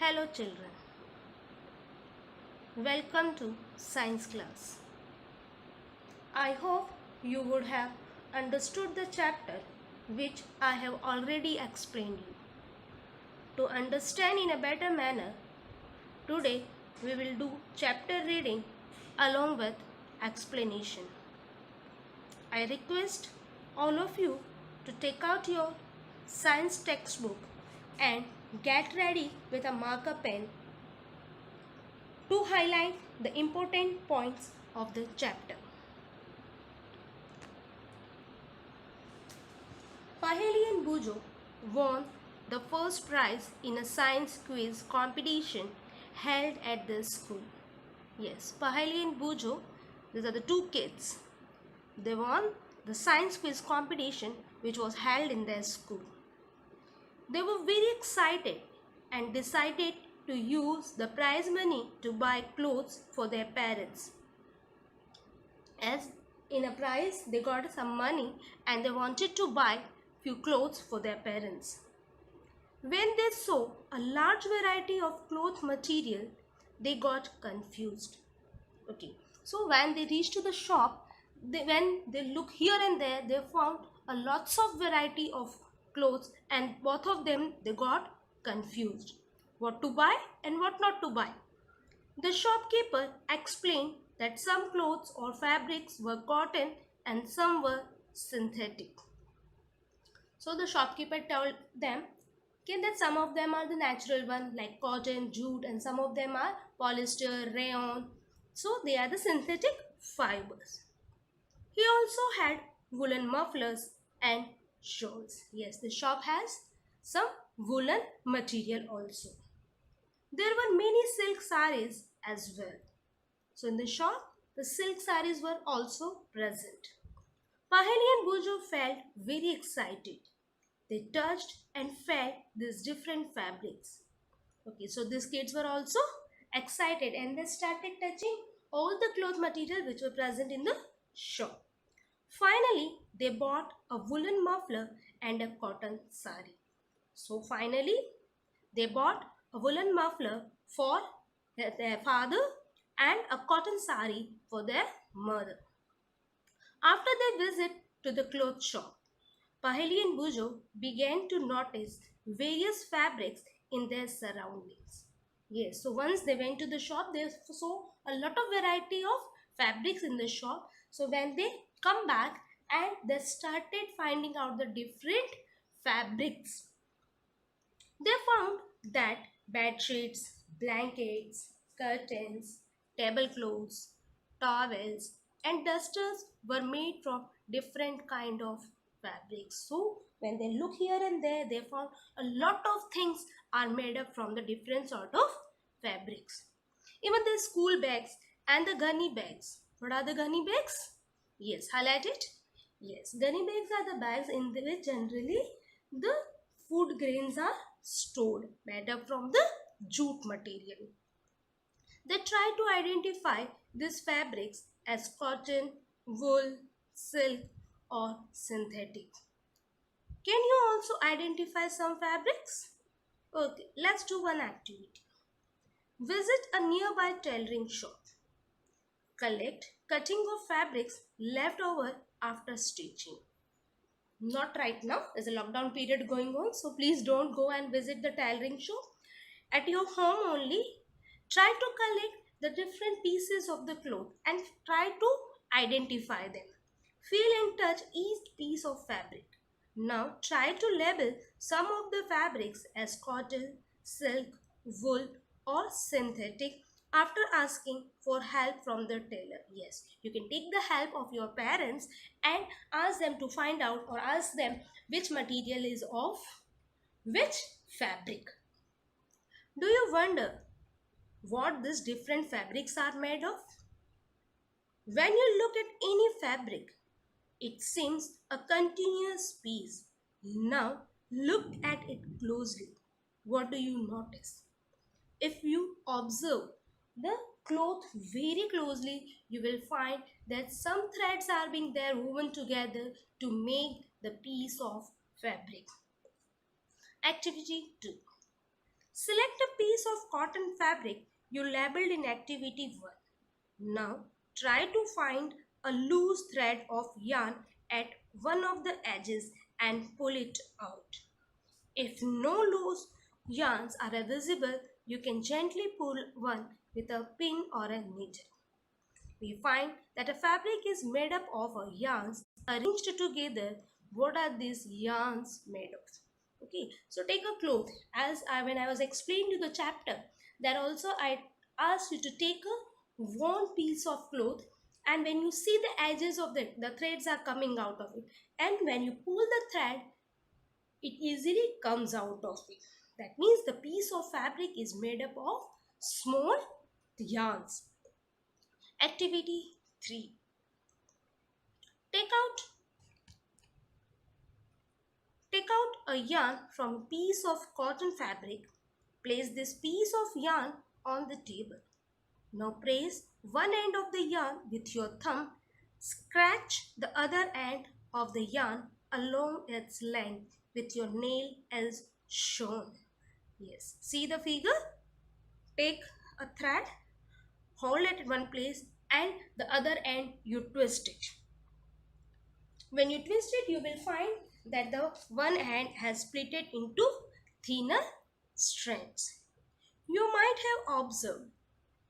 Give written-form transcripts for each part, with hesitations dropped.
Hello children, welcome to science class. I hope you would have understood the chapter which I have already explained you. To understand in a better manner, today we will do chapter reading along with explanation. I request all of you to take out your science textbook and get ready with a marker pen to highlight the important points of the chapter. Paheli and Bujo won the first prize in a science quiz competition held at their school. Yes, Paheli and Bujo, these are the two kids. They won the science quiz competition which was held in their school. They were very excited and decided to use the prize money to buy clothes for their parents. As in a prize, they got some money and they wanted to buy few clothes for their parents. When they saw a large variety of cloth material, they got confused. Okay, so when they reached to the shop, when they look here and there, they found a lots of variety of clothes, and both of them they got confused. What to buy and what not to buy. The shopkeeper explained that some clothes or fabrics were cotton and some were synthetic. So the shopkeeper told them that some of them are the natural one like cotton, jute, and some of them are polyester, rayon. So they are the synthetic fibers. He also had woolen mufflers and shawls. Yes, the shop has some woolen material also. There were many silk saris as well. So in the shop, the silk saris were also present. Paheli and Bujo felt very excited. They touched and felt these different fabrics. Okay, so these kids were also excited and they started touching all the cloth material which were present in the shop. Finally, they bought a woolen muffler and a cotton sari. So finally, they bought a woolen muffler for their father and a cotton sari for their mother. After their visit to the cloth shop, Paheli and Bujo began to notice various fabrics in their surroundings. Yes, so once they went to the shop, they saw a lot of variety of fabrics in the shop. So when they come back and they started finding out the different fabrics, they found that bed sheets, blankets, curtains, tablecloths, towels, and dusters were made from different kind of fabrics. So when they look here and there, they found a lot of things are made up from the different sort of fabrics. Even the school bags and the gunny bags. What are the gunny bags? Yes, highlight it. Yes, gunny bags are the bags in which generally the food grains are stored, made up from the jute material. They try to identify these fabrics as cotton, wool, silk, or synthetic. Can you also identify some fabrics? Okay, let's do one activity. Visit a nearby tailoring shop. Collect cutting of fabrics left over after stitching. Not right now, there's a lockdown period going on, so please don't go and visit the tailoring shop. At your home only, try to collect the different pieces of the cloth and try to identify them. Feel and touch each piece of fabric. Now try to label some of the fabrics as cotton, silk, wool or synthetic after asking for help from the tailor. Yes, you can take the help of your parents and ask them to find out or ask them which material is of which fabric. Do you wonder what these different fabrics are made of? When you look at any fabric, it seems a continuous piece. Now look at it closely. What do you notice? If you observe the cloth very closely, you will find that some threads are being there woven together to make the piece of fabric. Activity 2. Select a piece of cotton fabric you labeled in activity 1. Now try to find a loose thread of yarn at one of the edges and pull it out. If no loose yarns are visible, you can gently pull one with a pin or a needle. We find that a fabric is made up of yarns arranged together. What are these yarns made of? Okay, so take a cloth. When I was explaining to the chapter, that also I asked you to take a worn piece of cloth, and when you see the edges of the threads are coming out of it, and when you pull the thread, it easily comes out of it. That means the piece of fabric is made up of small yarns. Activity 3. Take out Take out a yarn from a piece of cotton fabric. Place this piece of yarn on the table. Now place one end of the yarn with your thumb. Scratch the other end of the yarn along its length with your nail as shown. Yes, see the figure? Take a thread, hold it in one place, and the other end you twist it. When you twist it, you will find that the one end has split it into thinner strands. You might have observed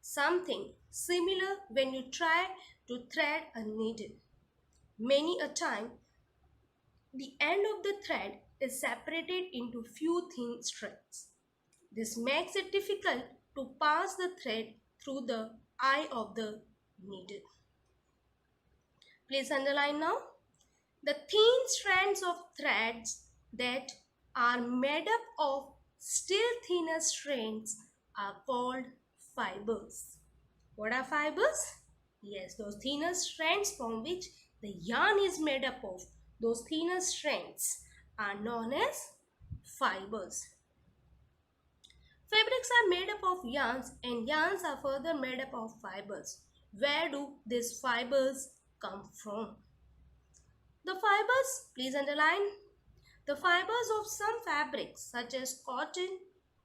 something similar when you try to thread a needle. Many a time, the end of the thread is separated into few thin strands. This makes it difficult to pass the thread through the eye of the needle. Please underline now. The thin strands of threads that are made up of still thinner strands are called fibers. What are fibers? Yes, those thinner strands from which the yarn is made up of, those thinner strands are known as fibers. Fabrics are made up of yarns and yarns are further made up of fibers. Where do these fibers come from? The fibers, please underline. The fibers of some fabrics such as cotton,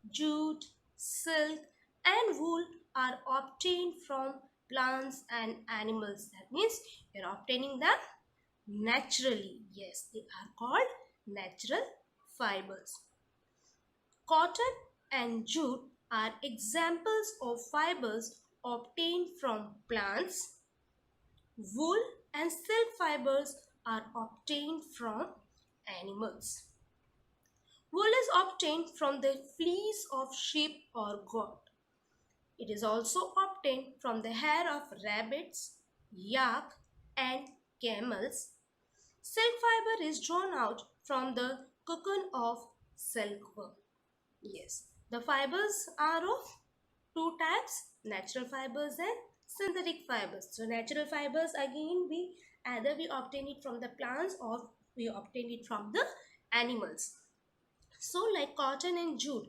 jute, silk and wool are obtained from plants and animals. That means you are obtaining them naturally. Yes, they are called natural fibers. Cotton and jute are examples of fibers obtained from plants. Wool and silk fibers are obtained from animals. Wool is obtained from the fleece of sheep or goat. It is also obtained from the hair of rabbits, yak, and camels. Silk fiber is drawn out from the cocoon of silkworm. Yes, the fibers are of two types, natural fibers and synthetic fibers. So natural fibers again we obtain it from the plants or we obtain it from the animals. So like cotton and jute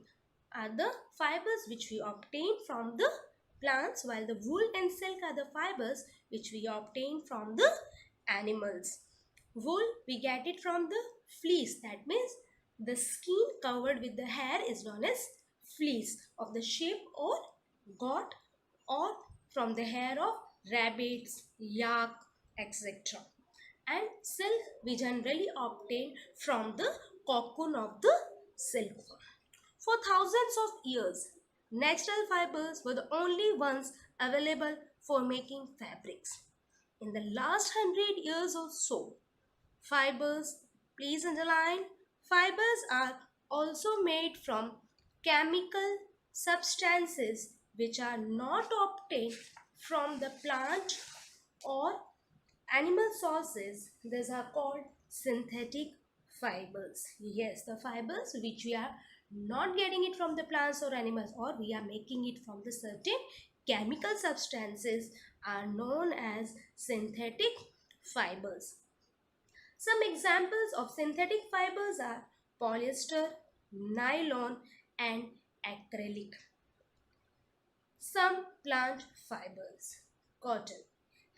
are the fibers which we obtain from the plants, while the wool and silk are the fibers which we obtain from the animals. Wool we get it from the fleece, that means the skin covered with the hair is known as fleece of the sheep or goat, or from the hair of rabbits, yak, etc. And silk we generally obtain from the cocoon of the silkworm. For thousands of years, natural fibers were the only ones available for making fabrics. In the last 100 years or so, fibers, please underline, fibers are also made from chemical substances which are not obtained from the plant or animal sources. These are called synthetic fibers. Yes, the fibers which we are not getting it from the plants or animals, or we are making it from the certain chemical substances, are known as synthetic fibers. Some examples of synthetic fibers are polyester, nylon and acrylic. Some plant fibers. Cotton.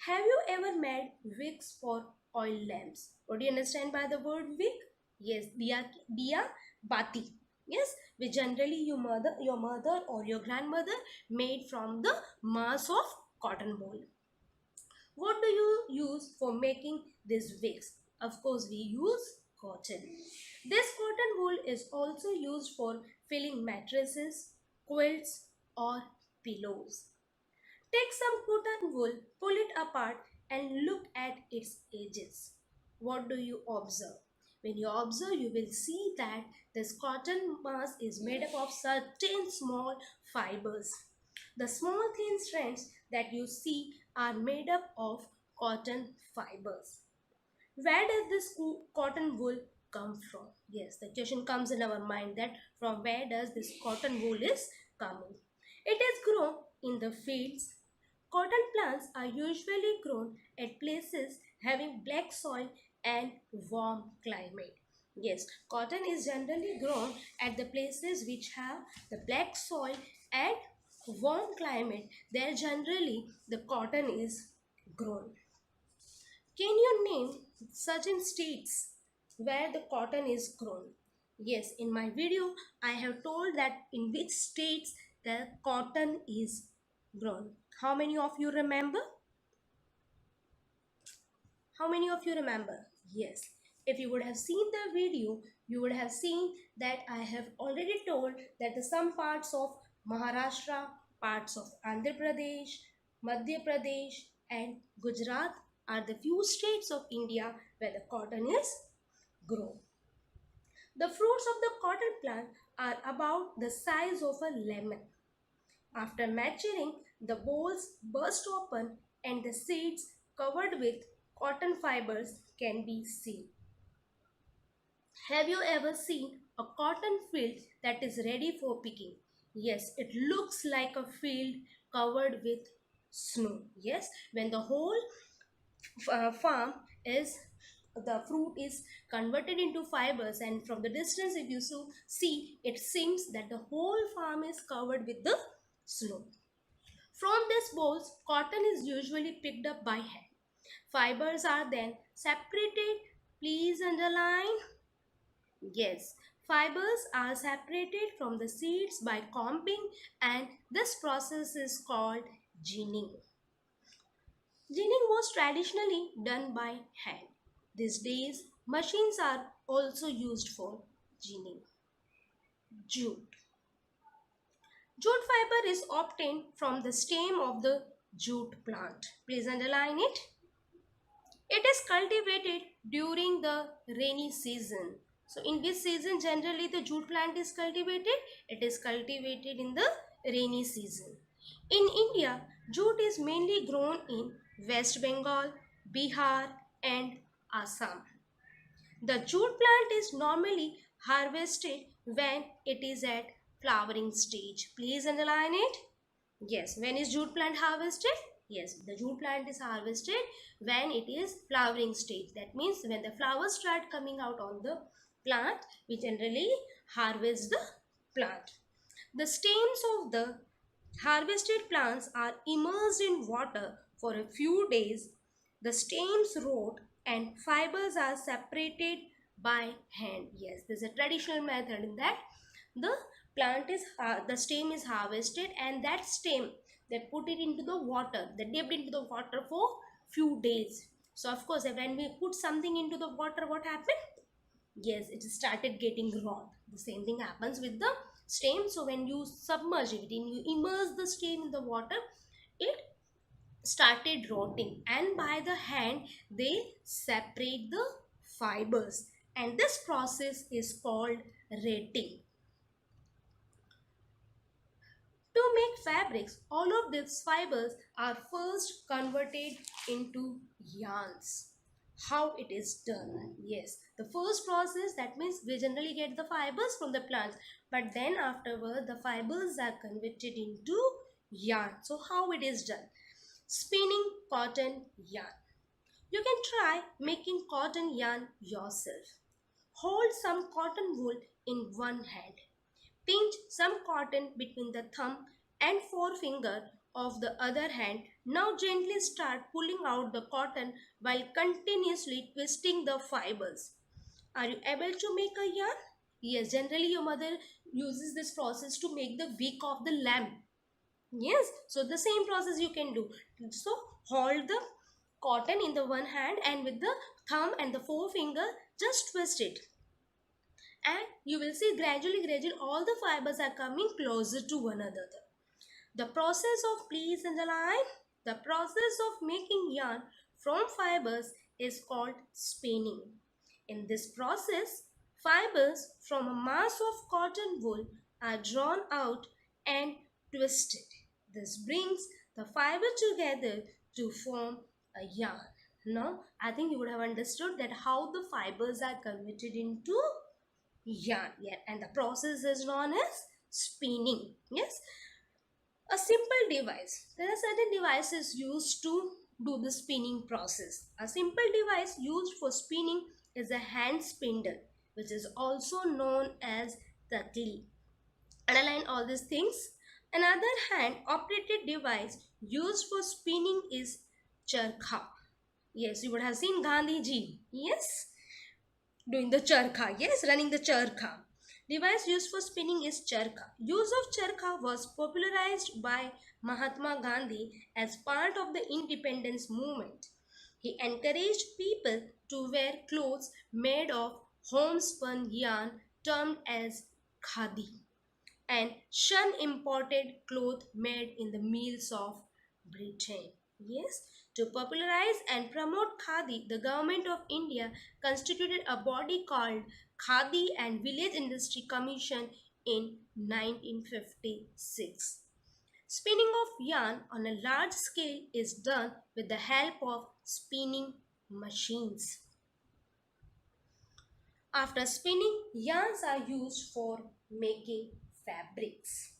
Have you ever made wicks for oil lamps? What do you understand by the word wick? Yes, diya bati. Yes, which generally your mother or your grandmother made from the mass of cotton wool. What do you use for making this wigs? Of course, we use cotton. This cotton wool is also used for filling mattresses, quilts, or pillows. Take some cotton wool, pull it apart, and look at its edges. What do you observe? When you observe, you will see that this cotton mass is made up of certain small fibers. The small thin strands that you see are made up of cotton fibers. Where does this cotton wool come from? Yes, the question comes in our mind that from where does this cotton wool is coming? It is grown in the fields. Cotton plants are usually grown at places having black soil and warm climate. Yes, cotton is generally grown at the places which have the black soil and warm climate. There generally the cotton is grown. Can you name certain states where the cotton is grown? Yes, in my video, I have told that in which states the cotton is grown. How many of you remember? How many of you remember? Yes. If you would have seen the video, you would have seen that I have already told that the some parts of Maharashtra, parts of Andhra Pradesh, Madhya Pradesh and Gujarat are the few states of India where the cotton is grown. The fruits of the cotton plant are about the size of a lemon. After maturing, the bolls burst open and the seeds covered with cotton fibers can be seen. Have you ever seen a cotton field that is ready for picking? Yes, it looks like a field covered with snow. Yes, when the whole farm is the fruit is converted into fibers, and from the distance if you see, it seems that the whole farm is covered with the snow. From these bolls, cotton is usually picked up by hand. Fibers are then separated. Please underline. Yes, fibers are separated from the seeds by combing, and this process is called ginning. Ginning was traditionally done by hand. These days, machines are also used for ginning. Jute. Jute fiber is obtained from the stem of the jute plant. Please underline it. It is cultivated during the rainy season. So in which season generally the jute plant is cultivated? It is cultivated in the rainy season. In India, jute is mainly grown in West Bengal, Bihar and Assam. The jute plant is normally harvested when it is at flowering stage. Please underline it. Yes, when is jute plant harvested? Yes, the jute plant is harvested when it is flowering stage. That means when the flowers start coming out on the plant, we generally harvest the plant. The stems of the harvested plants are immersed in water for a few days. The stems rot and fibers are separated by hand. Yes, there's a traditional method in that the the stem is harvested, and that stem they put it into the water, they dipped into the water for few days. So of course when we put something into the water, what happened? Yes, it started getting rot. The same thing happens with the stem. So when you submerge it and you immerse the stem in the water, it started rotting, and by the hand they separate the fibers, and this process is called retting. To make fabrics, all of these fibers are first converted into yarns. How it is done? Yes, the first process, that means we generally get the fibers from the plants, but then afterward the fibers are converted into yarn. So how it is done? Spinning cotton yarn. You can try making cotton yarn yourself. Hold some cotton wool in one hand. Pinch some cotton between the thumb and forefinger of the other hand. Now gently start pulling out the cotton while continuously twisting the fibers. Are you able to make a yarn? Yes, generally your mother uses this process to make the wick of the lamp. Yes, so the same process you can do. So hold the cotton in the one hand and with the thumb and the forefinger just twist it, and you will see gradually all the fibers are coming closer to one another. The process of, please underline, the process of making yarn from fibers is called spinning. In this process, fibers from a mass of cotton wool are drawn out and twisted. This brings the fiber together to form a yarn. Now, I think you would have understood that how the fibers are converted into yarn. Yeah, and the process is known as spinning. Yes, a simple device. There are certain devices used to do the spinning process. A simple device used for spinning is a hand spindle, which is also known as tatli. Underline all these things. Another hand operated device used for spinning is charkha. Yes, you would have seen Gandhi ji. Yes, doing the charkha. Yes, running the charkha. Device used for spinning is charkha. Use of charkha was popularized by Mahatma Gandhi as part of the independence movement. He encouraged people to wear clothes made of homespun yarn termed as khadi, and shun imported cloth made in the mills of Britain. Yes, to popularize and promote Khadi, the government of India constituted a body called Khadi and Village Industry Commission in 1956. Spinning of yarn on a large scale is done with the help of spinning machines. After spinning, yarns are used for making fabrics.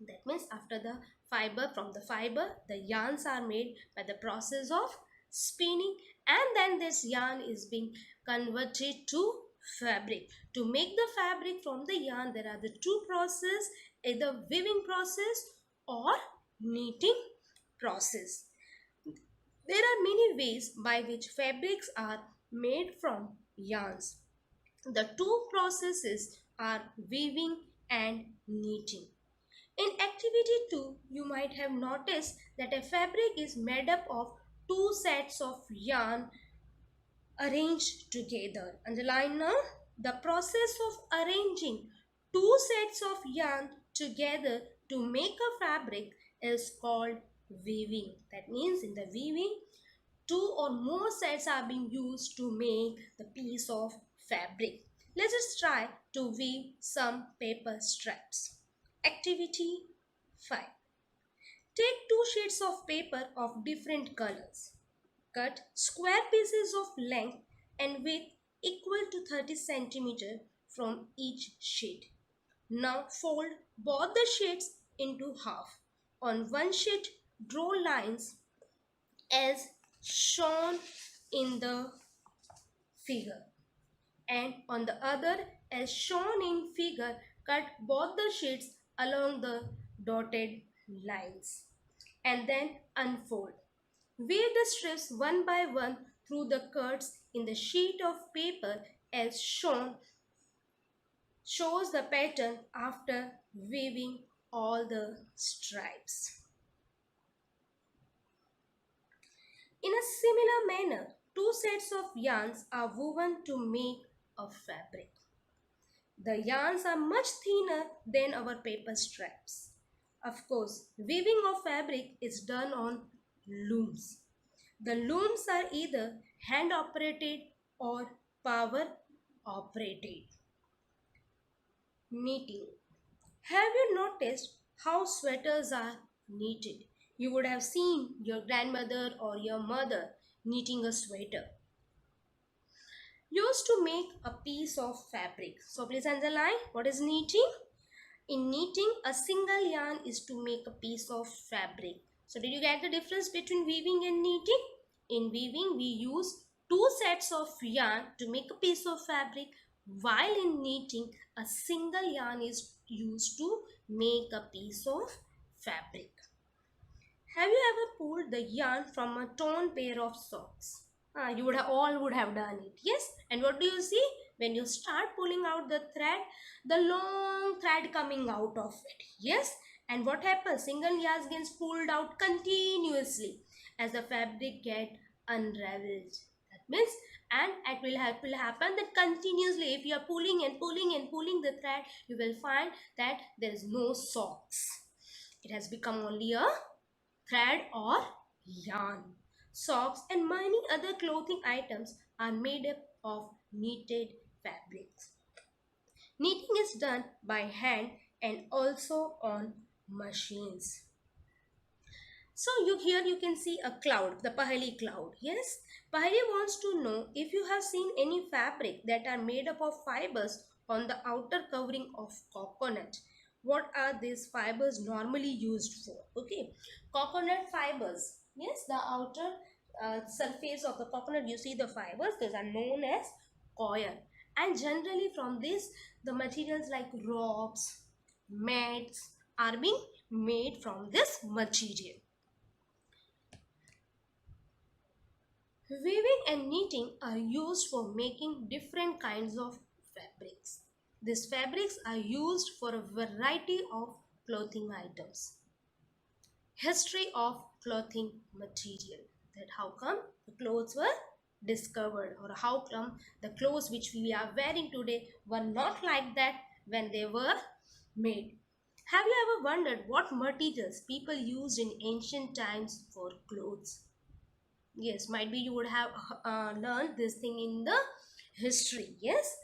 That means after the fiber, from the fiber, the yarns are made by the process of spinning, and then this yarn is being converted to fabric. To make the fabric from the yarn, there are the two processes, either weaving process or knitting process. There are many ways by which fabrics are made from yarns. The two processes are weaving and knitting. In activity 2, you might have noticed that a fabric is made up of two sets of yarn arranged together. Underline now. The process of arranging two sets of yarn together to make a fabric is called weaving. That means in the weaving, two or more sets are being used to make the piece of fabric. Let us try to weave some paper straps. Activity 5. Take two sheets of paper of different colors. Cut square pieces of length and width equal to 30 cm from each sheet. Now fold both the sheets into half. On one sheet, draw lines as shown in the figure, and on the other, as shown in figure, cut both the sheets along the dotted lines and then unfold. Weave the strips one by one through the cuts in the sheet of paper as shows the pattern after weaving all the stripes. In a similar manner, two sets of yarns are woven to make a fabric. The yarns are much thinner than our paper straps. Of course, weaving of fabric is done on looms. The looms are either hand operated or power operated. Knitting. Have you noticed how sweaters are knitted? You would have seen your grandmother or your mother knitting a sweater used to make a piece of fabric. So please underline, what is knitting? In knitting, a single yarn is to make a piece of fabric. So did you get the difference between weaving and knitting? In weaving, we use two sets of yarn to make a piece of fabric, while in knitting, a single yarn is used to make a piece of fabric. Have you ever pulled the yarn from a torn pair of socks? You would have all would have done it. Yes. And what do you see? when you start pulling out the thread, the long thread coming out of it. Yes, and what happens? Single yarn gets pulled out continuously as the fabric get unraveled. That means, and will happen that continuously if you are pulling and pulling and pulling the thread, you will find that there is no socks. It has become only a thread or yarn. Socks and many other clothing items are made up of knitted fabrics. Knitting is done by hand and also on machines. So here you can see a cloud, the Paheli cloud. Yes, Paheli wants to know if you have seen any fabric that are made up of fibers on the outer covering of coconut. What are these fibers normally used for? Okay, coconut fibers. Yes, the outer surface of the coconut, you see the fibers, those are known as coir. And generally from this, the materials like ropes, mats are being made from this material. Weaving and knitting are used for making different kinds of fabrics. These fabrics are used for a variety of clothing items. History of clothing material. That how come the clothes were discovered, or how come the clothes which we are wearing today were not like that when they were made. Have you ever wondered what materials people used in ancient times for clothes? Yes, might be you would have learned this thing in the history. Yes,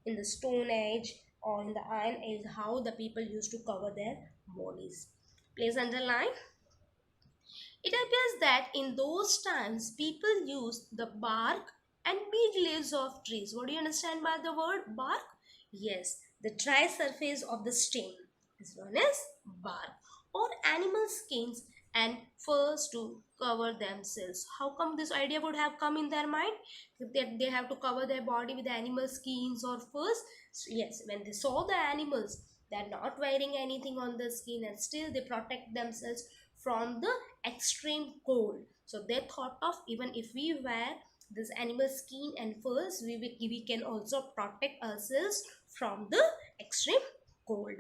in the Stone Age or in the Iron Age, how the people used to cover their bodies. Please underline. It appears that in those times, people used the bark and big leaves of trees. What do you understand by the word bark? Yes, the dry surface of the stem is known as bark, or animal skins and furs to cover themselves. How come this idea would have come in their mind? That they have to cover their body with animal skins or furs? So yes, when they saw the animals, they're not wearing anything on the skin and still they protect themselves from the extreme cold. So they thought of, even if we wear this animal skin and furs, we can also protect ourselves from the extreme cold.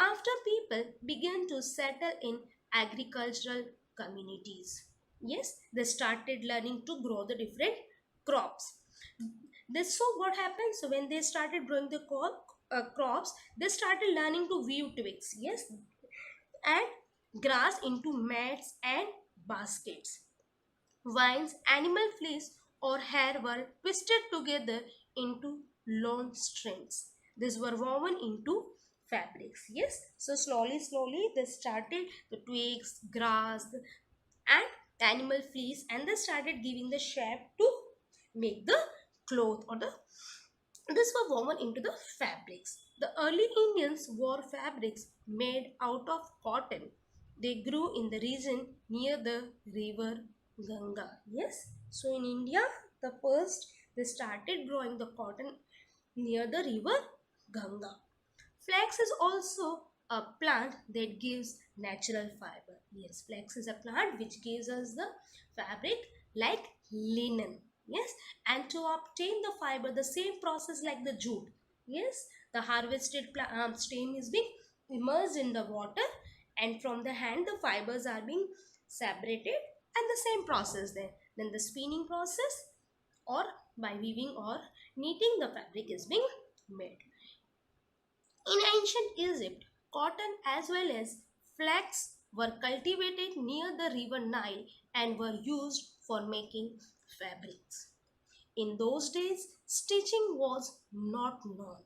After people began to settle in agricultural communities, yes, they started learning to grow the different crops. This, so what happens? So when they started growing the crops, they started learning to weave twigs, yes, and grass into mats and baskets. Vines, animal fleece, or hair were twisted together into long strands. These were woven into fabrics. Yes, so slowly they started the twigs, grass, and animal fleece, and they started giving the shape to make the cloth, or the this were woven into the fabrics. The early Indians wore fabrics made out of cotton. They grew in the region near the river Ganga. Yes, so in India, the first they started growing the cotton near the river Ganga. Flax is also a plant that gives natural fiber. Yes, flax is a plant which gives us the fabric like linen. Yes, and to obtain the fiber, the same process like the jute. Yes, the harvested stem is being immersed in the water, and from the hand the fibers are being separated, and the same process there. Then the spinning process, or by weaving or knitting, the fabric is being made. In ancient Egypt, cotton as well as flax were cultivated near the river Nile and were used for making fabrics. In those days, stitching was not known.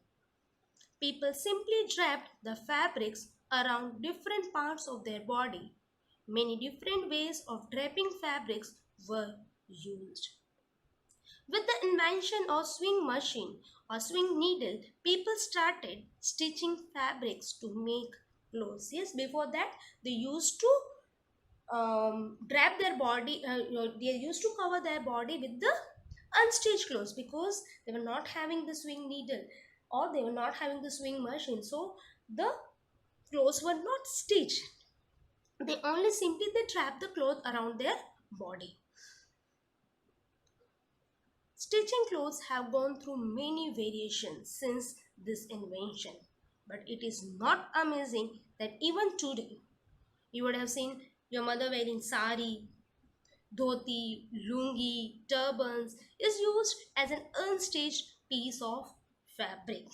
People simply draped the fabrics around different parts of their body. Many different ways of draping fabrics were used. With the invention of swing machine or swing needle, people started stitching fabrics to make clothes. Yes, before that they used to drape their body, they used to cover their body with the unstitched clothes, because they were not having the swing needle or they were not having the swing machine. So the clothes were not stitched. They only simply they trap the cloth around their body. Stitching clothes have gone through many variations since this invention, but it is not amazing that even today you would have seen your mother wearing sari, dhoti, lungi, turbans is used as an unstitched piece of fabric.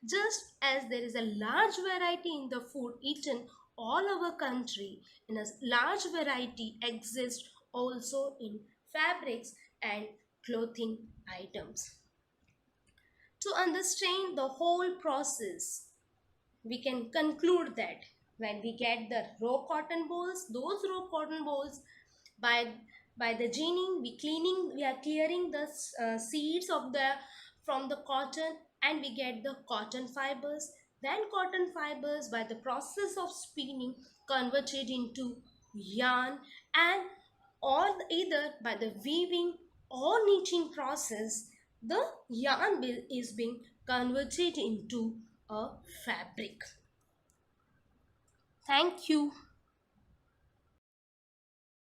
Just as there is a large variety in the food eaten all over country, in a large variety exists also in fabrics and clothing items. To understand the whole process, we can conclude that when we get the raw cotton balls, those raw cotton balls, by the ginning, we are clearing the seeds of the from the cotton, and we get the cotton fibers. Then cotton fibers, by the process of spinning, converted into yarn, and or either by the weaving or knitting process, the yarn is being converted into a fabric. Thank you.